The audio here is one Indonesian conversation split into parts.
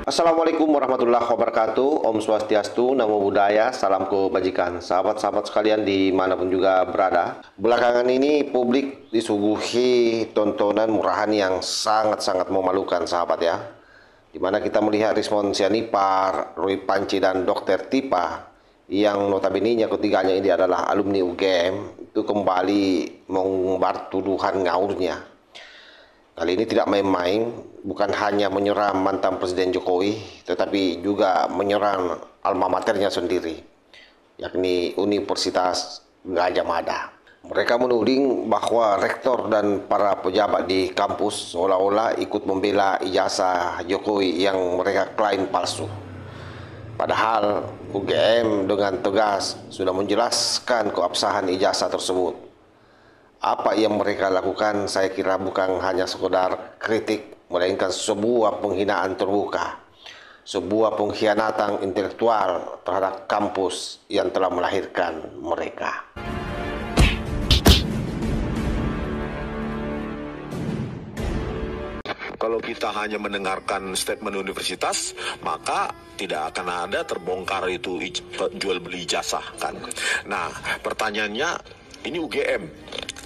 Assalamualaikum warahmatullahi wabarakatuh. Om Swastiastu, Namo Buddhaya, salam kebajikan. Sahabat-sahabat sekalian dimanapun juga berada. Belakangan ini publik disuguhi tontonan murahan yang sangat-sangat memalukan, sahabat ya. Dimana kita melihat Rismon Sianipar, Roy Panci, dan Dr. Tipa yang notabene ketiganya ini adalah alumni UGM itu kembali mengumbar tuduhan ngaurnya. Kali ini tidak main-main, bukan hanya menyerang mantan Presiden Jokowi, tetapi juga menyerang alma maternya sendiri, yakni Universitas Gadjah Mada. Mereka menuding bahwa rektor dan para pejabat di kampus seolah-olah ikut membela ijazah Jokowi yang mereka klaim palsu. Padahal UGM dengan tegas sudah menjelaskan keabsahan ijazah tersebut. Apa yang mereka lakukan saya kira bukan hanya sekedar kritik, melainkan sebuah penghinaan terbuka, sebuah pengkhianatan intelektual terhadap kampus yang telah melahirkan mereka. Kalau kita hanya mendengarkan statement universitas, maka tidak akan ada terbongkar itu jual beli ijazah kan. Nah, pertanyaannya ini UGM,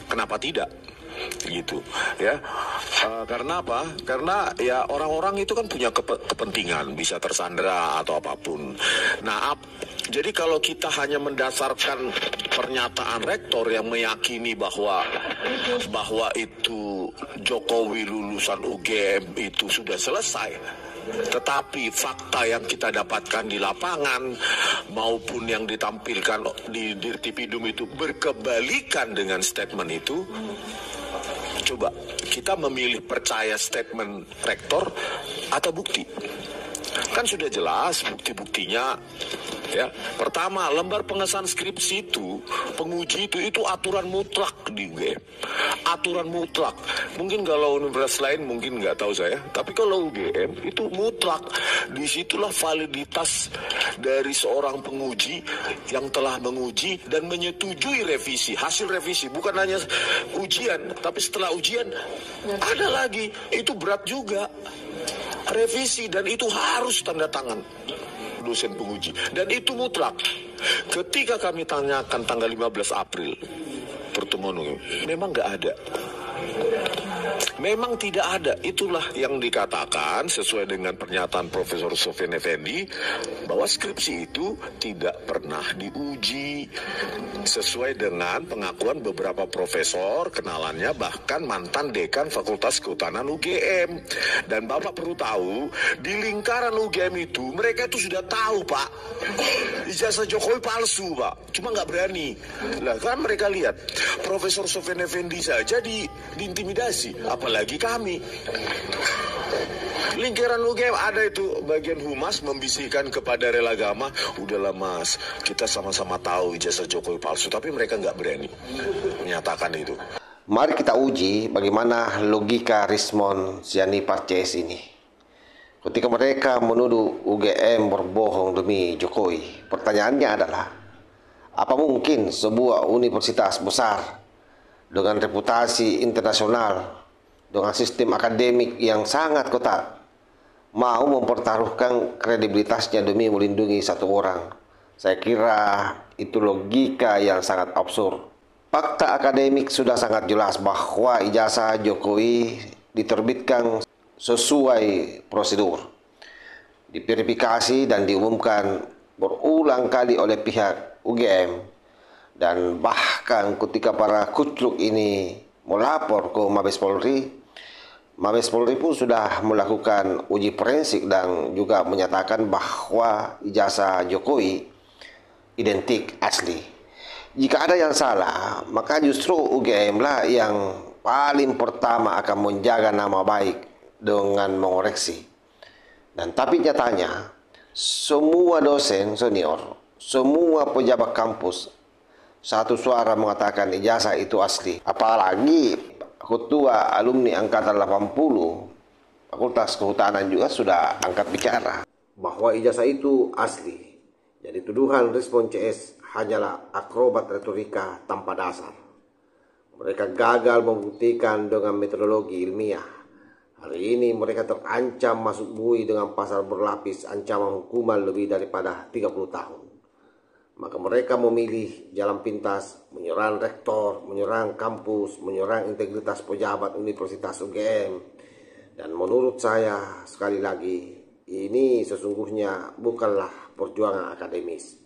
kenapa tidak? Gitu ya. Karena apa? Karena ya orang-orang itu kan punya kepentingan, bisa tersandera atau apapun. Nah, jadi kalau kita hanya mendasarkan pernyataan rektor yang meyakini bahwa itu Jokowi lulusan UGM itu sudah selesai, tetapi fakta yang kita dapatkan di lapangan maupun yang ditampilkan di Dirtipidum itu berkebalikan dengan statement itu. Coba kita memilih percaya statement rektor atau bukti. Kan sudah jelas bukti-buktinya ya. Pertama, lembar pengesahan skripsi itu, penguji itu aturan mutlak di UGM. Aturan mutlak. Mungkin kalau universitas lain mungkin nggak tahu saya, tapi kalau UGM itu mutlak. Disitulah validitas dari seorang penguji yang telah menguji dan menyetujui revisi, hasil revisi, bukan hanya ujian, tapi setelah ujian ada lagi. Itu berat juga. Revisi, dan itu harus tanda tangan dosen penguji, dan itu mutlak. Ketika kami tanyakan tanggal 15 April pertemuan, memang nggak ada. Memang tidak ada. Itulah yang dikatakan sesuai dengan pernyataan Profesor Sofyan Effendi bahwa skripsi itu tidak pernah diuji, sesuai dengan pengakuan beberapa profesor kenalannya, bahkan mantan dekan Fakultas Kehutanan UGM. Dan Bapak perlu tahu, di lingkaran UGM itu mereka itu sudah tahu, Pak, ijazah Jokowi palsu, Pak, cuma nggak berani. Lah kan mereka lihat Profesor Sofyan Effendi saja diintimidasi, apalagi kami. Lingkaran UGM ada itu bagian humas membisikkan kepada relagama, udahlah Mas, kita sama-sama tahu ijazah Jokowi palsu, tapi mereka nggak berani menyatakan itu. Mari kita uji bagaimana logika Rismon Sianipar CS ini. Ketika mereka menuduh UGM berbohong demi Jokowi, pertanyaannya adalah, apa mungkin sebuah universitas besar dengan reputasi internasional, dengan sistem akademik yang sangat ketat, mau mempertaruhkan kredibilitasnya demi melindungi satu orang? Saya kira itu logika yang sangat absurd. Fakta akademik sudah sangat jelas bahwa ijazah Jokowi diterbitkan sesuai prosedur, diverifikasi dan diumumkan berulang kali oleh pihak UGM. Dan bahkan ketika para kucluk ini melapor ke Mabes Polri pun sudah melakukan uji forensik dan juga menyatakan bahwa ijazah Jokowi identik asli. Jika ada yang salah, maka justru UGM lah yang paling pertama akan menjaga nama baik dengan mengoreksi. Dan tapi nyatanya, semua dosen senior, semua pejabat kampus satu suara mengatakan ijazah itu asli. Apalagi ketua alumni angkatan 80 Fakultas Kehutanan juga sudah angkat bicara bahwa ijazah itu asli. Jadi tuduhan Rismon CS hanyalah akrobat retorika tanpa dasar. Mereka gagal membuktikan dengan metodologi ilmiah Hari ini mereka terancam masuk bui dengan pasal berlapis ancaman hukuman lebih daripada 30 tahun. Maka mereka memilih jalan pintas, menyerang rektor, menyerang kampus, menyerang integritas pejabat Universitas UGM. Dan menurut saya, sekali lagi, ini sesungguhnya bukanlah perjuangan akademis.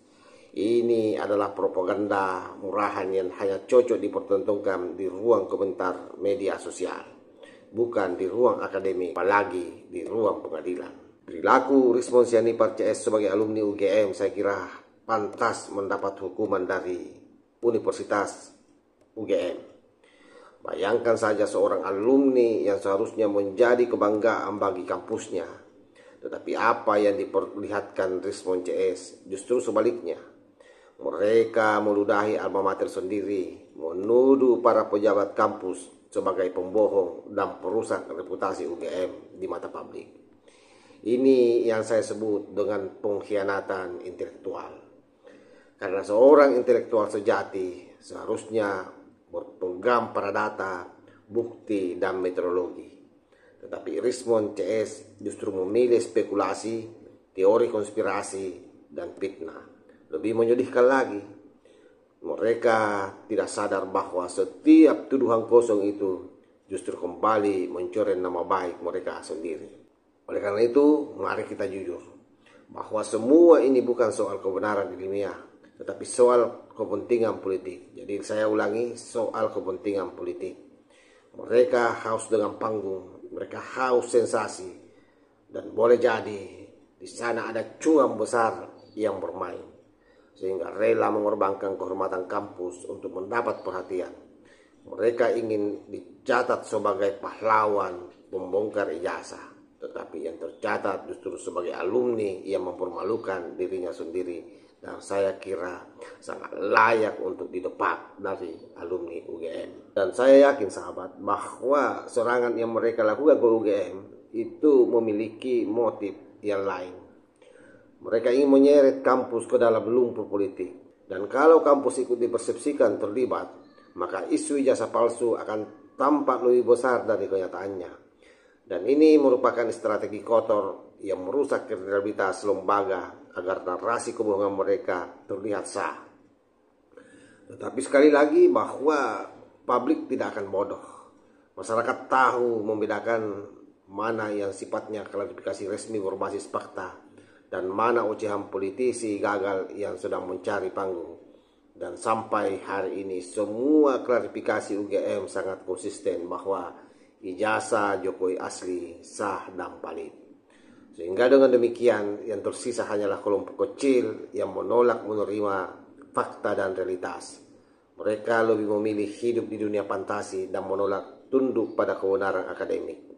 Ini adalah propaganda murahan yang hanya cocok dipertontonkan di ruang komentar media sosial, bukan di ruang akademik, apalagi di ruang pengadilan. Perilaku Rismon Sianipar CS sebagai alumni UGM saya kira pantas mendapat hukuman dari Universitas UGM. Bayangkan saja seorang alumni yang seharusnya menjadi kebanggaan bagi kampusnya, tetapi apa yang diperlihatkan Rismon CS justru sebaliknya. Mereka meludahi alma mater sendiri, menuduh para pejabat kampus sebagai pembohong dan perusak reputasi UGM di mata publik. Ini yang saya sebut dengan pengkhianatan intelektual. Karena seorang intelektual sejati seharusnya berpegang pada data, bukti, dan metodologi. Tetapi Rismon CS justru memilih spekulasi, teori konspirasi, dan fitnah. Lebih menyedihkan lagi, mereka tidak sadar bahwa setiap tuduhan kosong itu justru kembali mencoreng nama baik mereka sendiri. Oleh karena itu, mari kita jujur bahwa semua ini bukan soal kebenaran ilmiah, tetapi soal kepentingan politik. Jadi saya ulangi, soal kepentingan politik. Mereka haus dengan panggung, mereka haus sensasi, dan boleh jadi di sana ada cuan besar yang bermain, sehingga rela mengorbankan kehormatan kampus untuk mendapat perhatian. Mereka ingin dicatat sebagai pahlawan pembongkar ijazah, tetapi yang tercatat justru sebagai alumni yang mempermalukan dirinya sendiri, dan saya kira sangat layak untuk didepak dari alumni UGM. Dan saya yakin sahabat bahwa serangan yang mereka lakukan ke UGM itu memiliki motif yang lain. Mereka ingin menyeret kampus ke dalam lumpur politik. Dan kalau kampus ikut dipersepsikan terlibat, maka isu ijazah palsu akan tampak lebih besar dari kenyataannya. Dan ini merupakan strategi kotor yang merusak kredibilitas lembaga agar narasi kebohongan mereka terlihat sah. Tetapi sekali lagi bahwa publik tidak akan bodoh. Masyarakat tahu membedakan mana yang sifatnya klarifikasi resmi berbasis fakta dan mana ocehan politisi gagal yang sedang mencari panggung. Dan sampai hari ini semua klarifikasi UGM sangat konsisten bahwa ijazah Jokowi asli, sah, dan valid. Sehingga dengan demikian yang tersisa hanyalah kelompok kecil yang menolak menerima fakta dan realitas. Mereka lebih memilih hidup di dunia fantasi dan menolak tunduk pada kebenaran akademik.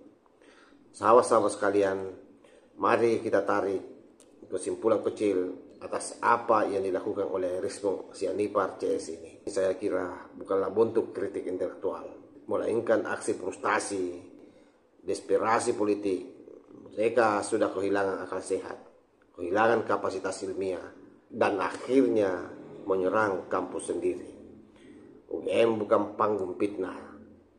Sahabat-sahabat sekalian, mari kita tarik kesimpulan kecil atas apa yang dilakukan oleh Rismon Sianipar CS ini. Saya kira bukanlah bentuk kritik intelektual, melainkan aksi frustasi, desperasi politik. Mereka sudah kehilangan akal sehat, kehilangan kapasitas ilmiah, dan akhirnya menyerang kampus sendiri. UGM bukan panggung fitnah.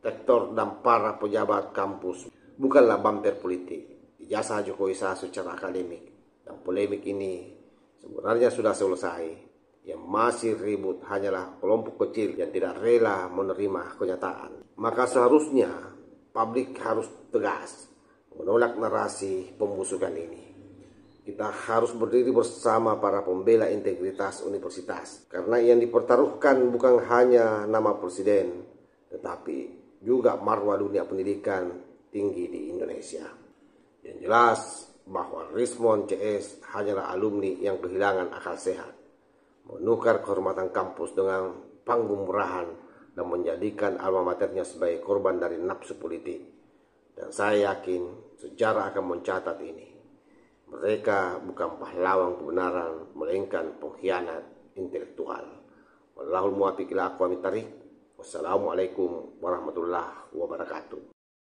Rektor dan para pejabat kampus bukanlah bumper politik. Ijazah Jokowi sah secara akademik. Dan polemik ini sebenarnya sudah selesai. Yang masih ribut hanyalah kelompok kecil yang tidak rela menerima kenyataan. Maka seharusnya publik harus tegas menolak narasi pembusukan ini. Kita harus berdiri bersama para pembela integritas universitas. Karena yang dipertaruhkan bukan hanya nama presiden, tetapi juga marwah dunia pendidikan tinggi di Indonesia. Yang jelas bahwa Rismon CS hanyalah alumni yang kehilangan akal sehat, menukar kehormatan kampus dengan panggung murahan, dan menjadikan alma maternya sebagai korban dari nafsu politik. Dan saya yakin sejarah akan mencatat ini. Mereka bukan pahlawan kebenaran, melainkan pengkhianat intelektual. Wallahul muwaffiq ila aqwamit thariq. Wassalamualaikum warahmatullahi wabarakatuh.